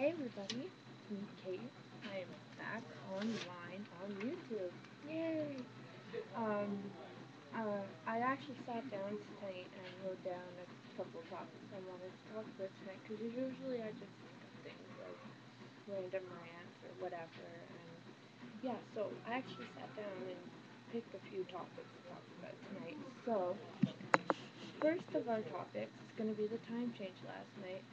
Hey everybody, it's me Kate. I am back online on YouTube. Yay! Um, I actually sat down tonight and wrote down a couple of topics I wanted to talk about tonight because usually I just think of things like random rants or whatever. And yeah, so I actually sat down and picked a few topics to talk about tonight. So, first of our topics is going to be the time change last night.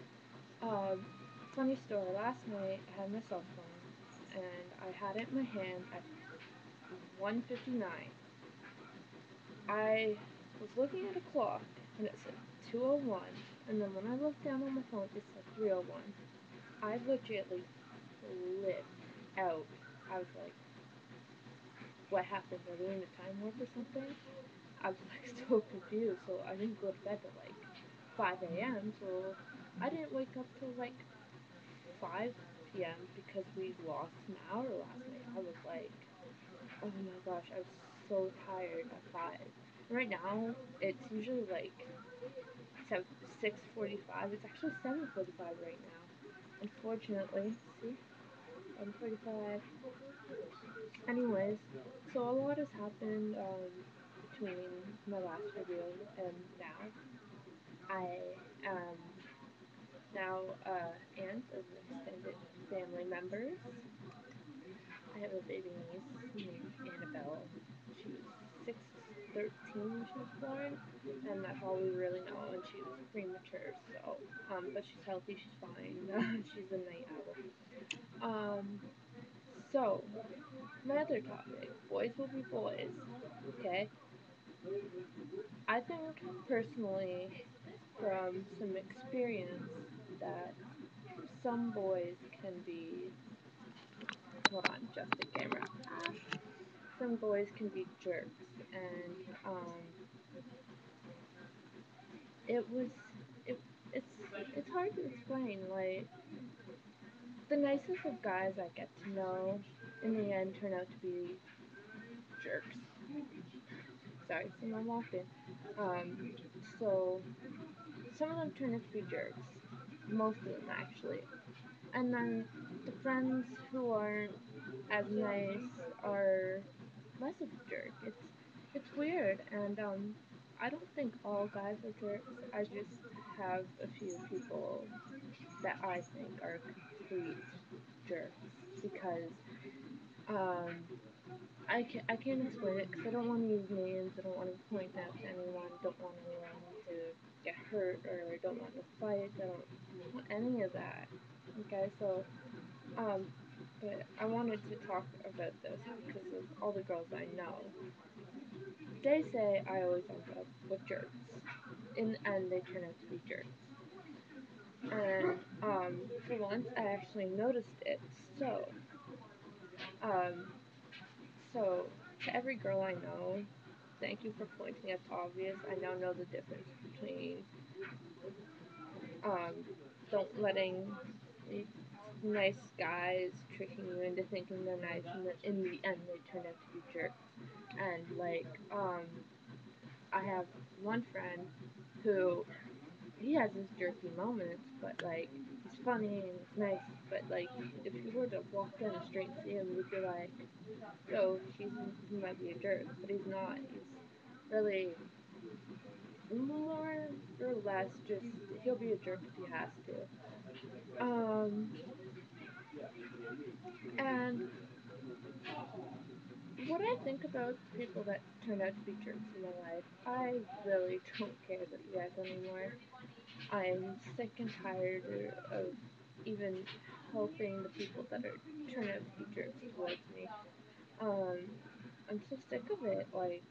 Um, Funny story. Last night I had my cell phone and I had it in my hand at 1:59. I was looking at a clock and it said 2:01, and then when I looked down on my phone it said 3:01. I legitimately flipped out. I was like, "What happened? Are we in a time warp or something?" I was like so confused. So I didn't go to bed till like 5 a.m. So I didn't wake up till like 5 p.m. because we lost an hour last night. I was like, oh my gosh, I was so tired at 5. Right now, it's usually like 6:45. It's actually 7:45 right now. Unfortunately, see, 7:45. Anyways, so a lot has happened between my last video and now. I am now aunt of extended family members. I have a baby niece named Annabelle. She was 6'13" when she was born, and that's all we really know. And she was premature, so but she's healthy, she's fine. She's a night owl. Um, so my other topic: boys will be boys. Okay, I think personally, from some experience, that some boys can be. Hold on, just the camera. Some boys can be jerks, and it was it it's it's hard to explain. Like the nicest of guys I get to know, in the end, turn out to be jerks. Sorry, someone walked in. Um, so some of them turn out to be jerks. Most of them actually, and then the friends who aren't as nice are less of a jerk. It's weird, and I don't think all guys are jerks. I just have a few people that I think are complete jerks because um I can't explain it because I don't want to use names. I don't want to point out to anyone. Don't want anyone to get hurt or don't want to fight. I don't want any of that. Okay, so um, but I wanted to talk about this because of all the girls I know. They say I always end up with jerks. In the end, they turn out to be jerks. And for once, I actually noticed it. Um, so to every girl I know, thank you for pointing out the obvious. I now know the difference between um, don't letting nice guys tricking you into thinking they're nice, and then in the end they turn out to be jerks. And like, I have one friend who he has his jerky moments, but like he's funny and he's nice. But like, if you were to walk down the street and see him, you'd be like, "Yo, he might be a jerk," but he's not. He's really more or less just he'll be a jerk if he has to. And what I think about people that turn out to be jerks in my life, I really don't care about you guys anymore. I'm sick and tired of even helping the people that are turn out to be jerks towards me. Um, I'm so sick of it. Like,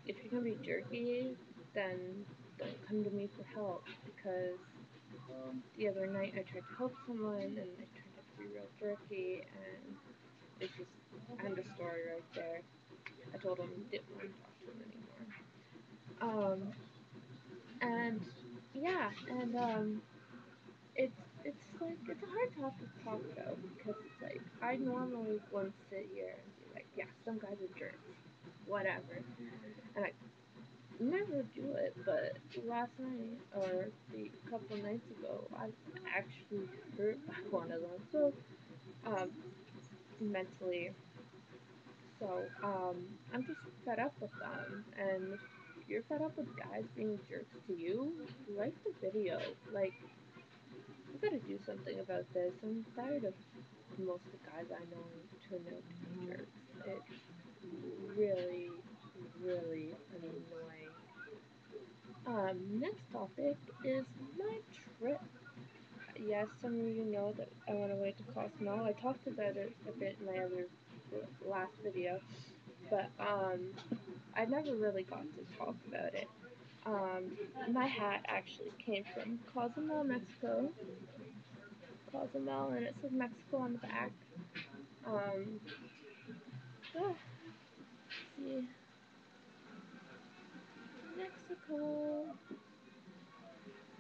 if you're gonna be jerky, then don't come to me for help because the other night I tried to help someone and they turned out to be real jerky, and it's just end of story right there. I told him didn't want to talk to him anymore. Um, and yeah, and it's like it's a hard topic to talk about because it's like I normally wouldn't sit here and be like, yeah, some guys are jerks, whatever, and never do it, but last night or the couple nights ago, I was actually hurt by one of them. So, um, mentally. So, I'm just fed up with them. And if you're fed up with guys being jerks to you, like the video. Like, we gotta do something about this. I'm tired of most of the guys I know turn out to be jerks. It's really, really annoying. Next topic is my trip. Yes, some of you know that I went away to Cozumel. I talked about it a bit in my other last video, but I never really got to talk about it. Um, my hat actually came from Cozumel, Mexico. Cozumel, and it says Mexico on the back. Um, let's see, Mexico.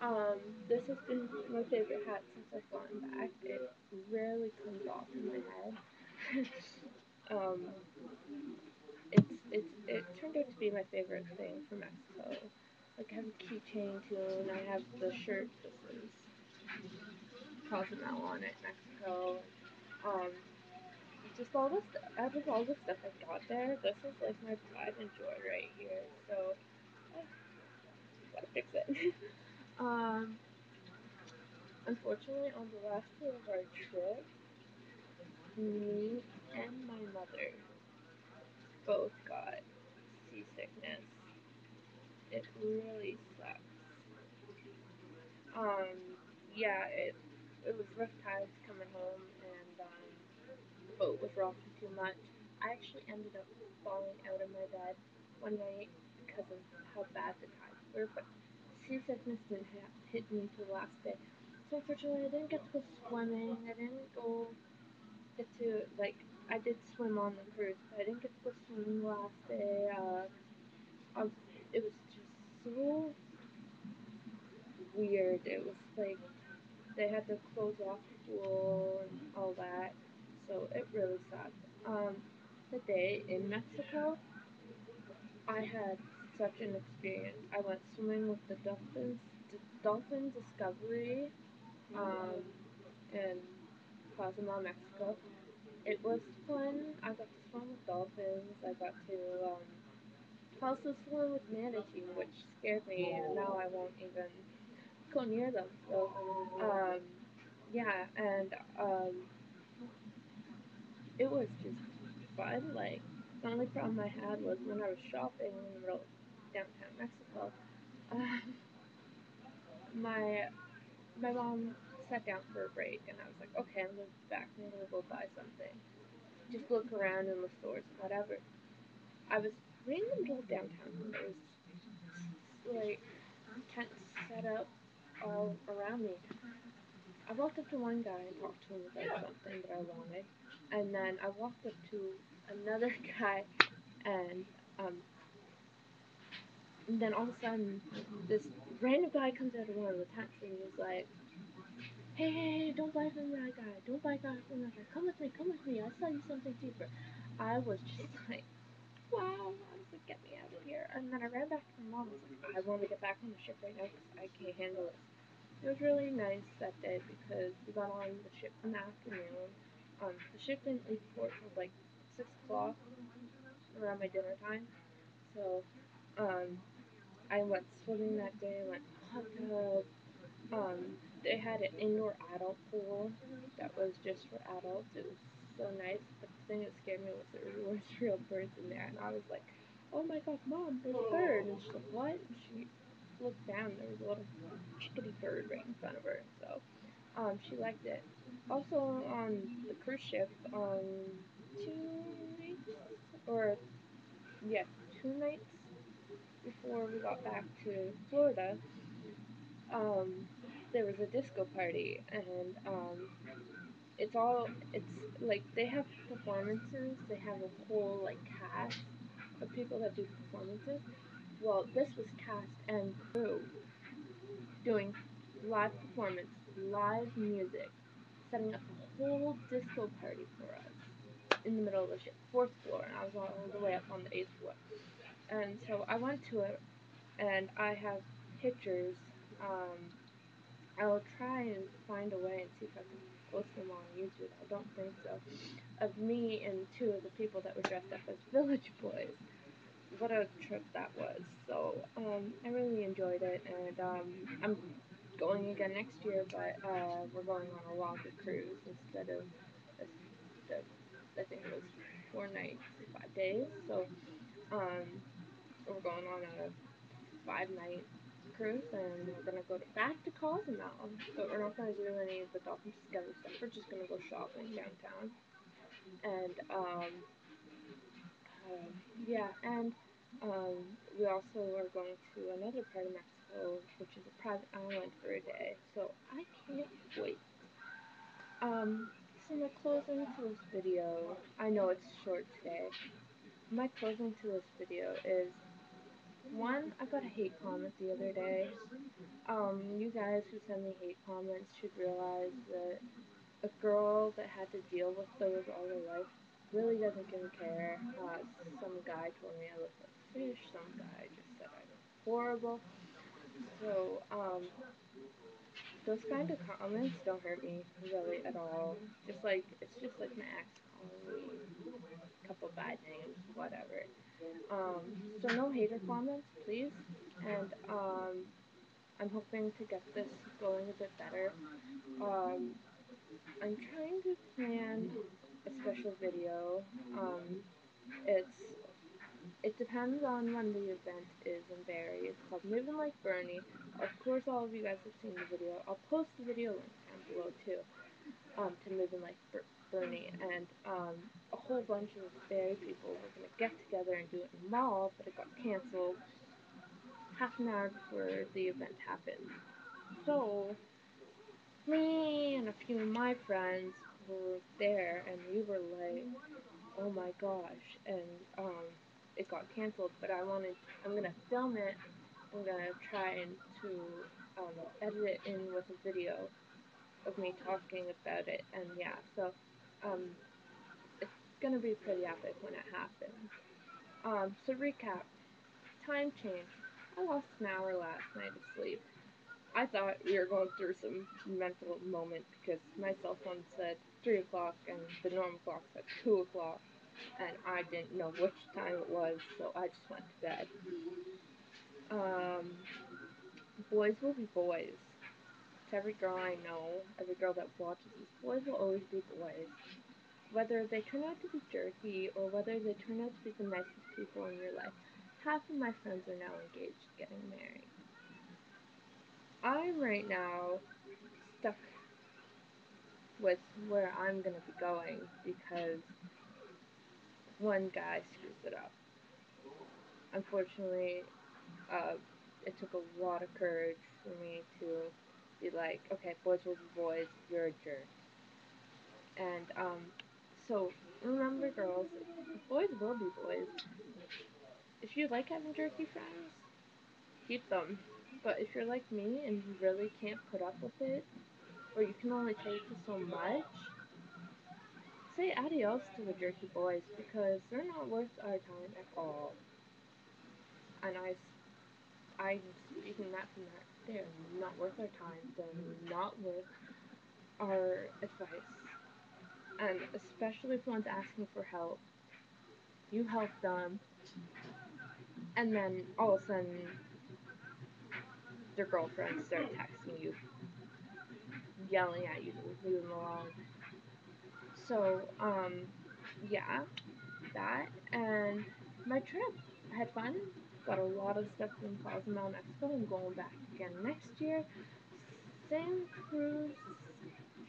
Um, this has been my favorite hat since I've gone back. It rarely comes off in my head. um, it turned out to be my favorite thing from Mexico. Like I have a keychain too, and I have the shirt. This is Cozumel on it, Mexico. Um, just all this, out of all the stuff I got there, this is like my pride and joy right here. So, gotta fix it. um, Unfortunately, on the last day of our trip, me and my mother both got seasickness. It really sucks. Um, yeah, it was rough tides coming home, and the boat was rocking too much. I actually ended up falling out of my bed one night because of how bad the tides were, but seasickness didn't hit me until the last day. So unfortunately, I didn't get to go swimming. I didn't get to like I did swim on the cruise, but I didn't get to go swimming the last day. I was, it was just so weird. It was like they had to close off the pool and all that, so it really sucked. The day in Mexico, I had such an experience. I went swimming with the Dolphin Discovery, um, in Cozumel, Mexico. It was fun. I got to swim with dolphins. I got to also swim with manatee, which scared me, and now I won't even go near them. So, um, yeah, and it was just fun. Like the only problem I had was when I was shopping in the middle of downtown Mexico. Um, my my mom sat down for a break, and I was like, okay, I'm gonna be back. I'm gonna go buy something. Just look around in the stores and whatever. I was right in the middle of downtown, and there was like tents set up all around me. I walked up to one guy and talked to him about something that I wanted, and then I walked up to another guy, and um, and then all of a sudden, this random guy comes out of one of the tents, and he's like, "Hey, hey, hey! Don't buy from that guy! Don't buy from that guy! Come with me! Come with me! I'll sell you something cheaper." I was just like, wow, I was like, get me out of here. And then I ran back to my mom and was like, I want to get back on the ship right now because I can't handle this. It was really nice that day because we got on the ship in the afternoon. The ship didn't leave port till like 6 o'clock around my dinner time. So um, I went swimming that day. I went hot tub. They had an indoor adult pool that was just for adults. It was so nice. But the thing that scared me was there was real birds in there, and I was like, "Oh my God, Mom, there's a bird!" And she's like, "What?" And she looked down. There was a little chickadee bird right in front of her. So, she liked it. Also, on the cruise ship, 2 nights or yeah, 2 nights before we got back to Florida, um, there was a disco party, and it's like they have performances. They have a whole like cast of people that do performances. Well, this was cast and crew doing live performance, live music, setting up a whole disco party for us in the middle of the ship, fourth floor, and I was all the way up on the eighth floor. And so I went to it. and I have pictures. Um, I'll try and find a way and see if I can post them on YouTube. I don't think so. Of me and two of the people that were dressed up as village boys. What a trip that was. So I really enjoyed it, and I'm going again next year, but we're going on a longer cruise instead of the I think it was 4 nights, 5 days. So um, we're going on a 5 night cruise, and we're gonna go back to Cozumel, but we're not gonna do any of the Dolphin Discovery stuff. We're just gonna go shopping downtown, and um, yeah, and we also are going to another part of Mexico, which is a private island for a day. So I can't wait. So my closing to this video, I know it's short today. My closing to this video is one, I got a hate comment the other day. You guys who send me hate comments should realize that a girl that had to deal with those all her life really doesn't give a care. Some guy told me I look like a fish. Some guy just said I look horrible. So, those kind of comments don't hurt me really at all. It's just like my ex calling me a couple bad names, whatever. So no hater comments, please. And, I'm hoping to get this going a bit better. Um, I'm trying to plan a special video. It's it depends on when the event is in Barrie. It's called Moving Like Bernie. Of course, all of you guys have seen the video. I'll post the video link down below too. To Moving Like Bernie, and a whole bunch of Barrie people were gonna get together and do it in the mall, but it got canceled half an hour before the event happened. So me and a few of my friends were there, and we were like, oh my gosh, and it got canceled, but I'm gonna film it. I'm gonna try and to edit it in with a video of me talking about it, and yeah, so um, it's gonna be pretty epic when it happens. So recap, time change. I lost an hour last night of sleep. I thought we were going through some mental moment because my cell phone said 3 o'clock and the normal clock said 2 o'clock, and I didn't know which time it was, so I just went to bed. Um, Boys will be boys. To every girl I know, every girl that watches these, boys will always be boys. Whether they turn out to be jerky or whether they turn out to be the nicest people in your life. Half of my friends are now engaged, getting married. I'm right now stuck with where I'm gonna be going because one guy screws it up. Unfortunately, uh, it took a lot of courage for me to be like, okay, boys will be boys, you're a jerk. And so remember, girls, boys will be boys. If you like having jerky friends, keep them. But if you're like me and you really can't put up with it, or you can only take so much, say adios to the jerky boys because they're not worth our time at all. And I'm speaking that from that. They're not worth our time. They're not worth our advice. And especially if one's asking for help, you help them, and then all of a sudden their girlfriends start texting you, yelling at you to leave them alone. So, yeah, that and my trip. I had fun. Got a lot of stuff from Cozumel, Mexico. I'm going back again next year. Same cruise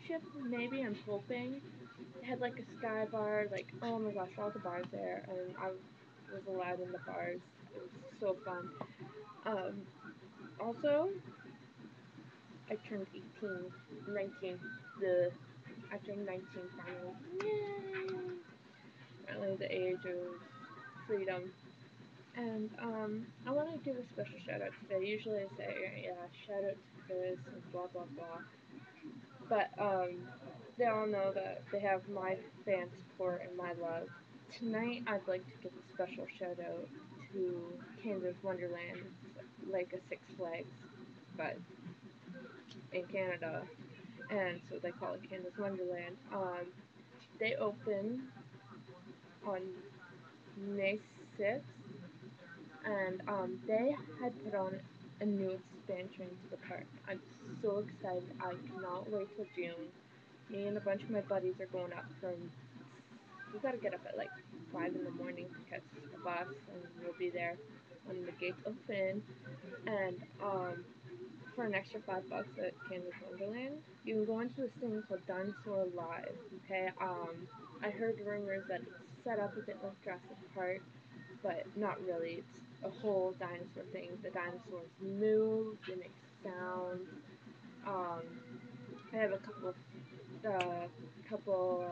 ship, maybe. I'm hoping. They had like a sky bar. Like, oh my gosh, all the bars there, and I was allowed in the bars. It was so fun. Um, Also, I turned 18, 19. I turned 19 finally. Yay! Finally, the age of freedom. And I want to give a special shout out today. Usually I say, yeah, shout out to Chris and blah blah blah. But they all know that they have my fan support and my love. Tonight I'd like to give a special shout out to Canada's Wonderland. It's like a Six Flags, but in Canada, and so they call it Canada's Wonderland. They open on May 6th, and they had put on a new expansion to the park. I'm so excited. I cannot wait till June. Me and a bunch of my buddies are going up from. We gotta get up at like 5 in the morning to catch the bus, and we'll be there when the gates open. And for an extra $5 at Canada's Wonderland, you can go into this thing called Dinosaur Live. Okay, I heard rumors that it's set up a bit like Jurassic Park, but not really. It's a whole dinosaur thing. The dinosaurs move, they make sounds. Um, I have a couple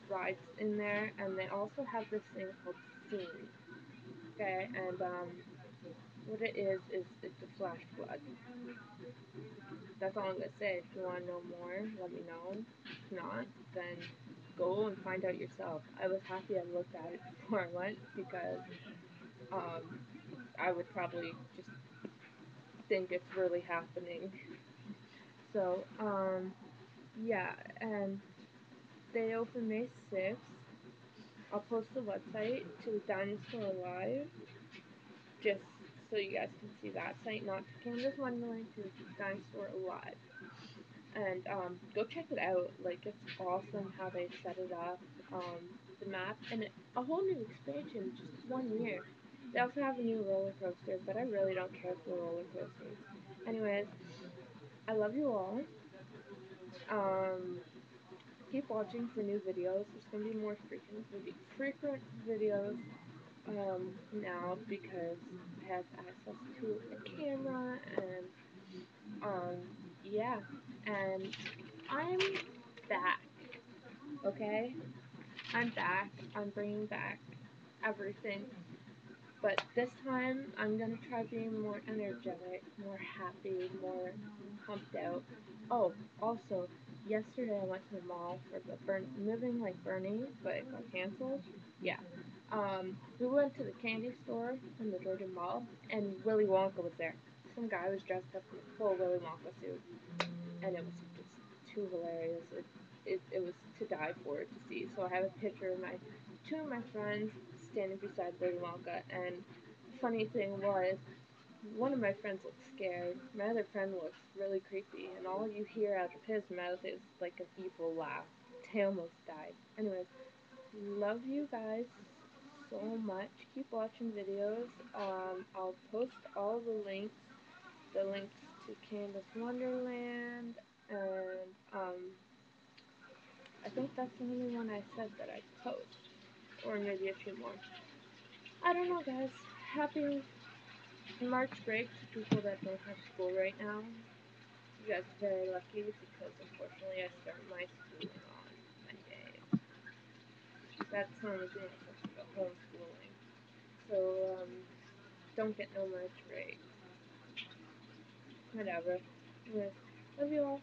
rides in there, and they also have this thing called Scene. Okay, and what it is it's a flash flood. That's all I'm gonna say. If you want to know more, let me know. If not, then go and find out yourself. I was happy I looked at it before I went because um, I would probably just think it's really happening. So, yeah, and they open May 6th. I'll post the website to Dinosaur Live just so you guys can see that site, not to Canada's Wonderland, to Dinosaur Live. And go check it out. Like, it's awesome how they set it up. The map, and a whole new expansion just 1 year. They also have a new roller coaster, but I really don't care for roller coasters. Anyways, I love you all. Um, keep watching for new videos. There's gonna be more frequent videos now because I have access to a camera and um yeah, and I'm back. Okay, I'm back. I'm bringing back everything. But this time, I'm gonna try being more energetic, more happy, more pumped out. Oh, also, yesterday I went to the mall for the Moving Like Bernie, but it got canceled. Yeah. We went to the candy store in the Georgia Mall, and Willy Wonka was there. Some guy was dressed up in a full Willy Wonka suit, and it was just too hilarious. It was to die for to see. So I have a picture of my two of my friends standing beside Willy Wonka, and the funny thing was, one of my friends looked scared. My other friend looks really creepy, and all you hear out of his mouth is like an evil laugh. They almost died. Anyways, love you guys so much. Keep watching videos. I'll post all the links to Canada's Wonderland, and I think that's the only one I said that I post, or maybe a few more. I don't know, guys. Happy March break to people that don't have school right now. You guys are very lucky because unfortunately I start my schooling on Monday. That's the only thing that sucks about homeschooling. So don't get no March break. Whatever. Anyways, love you all.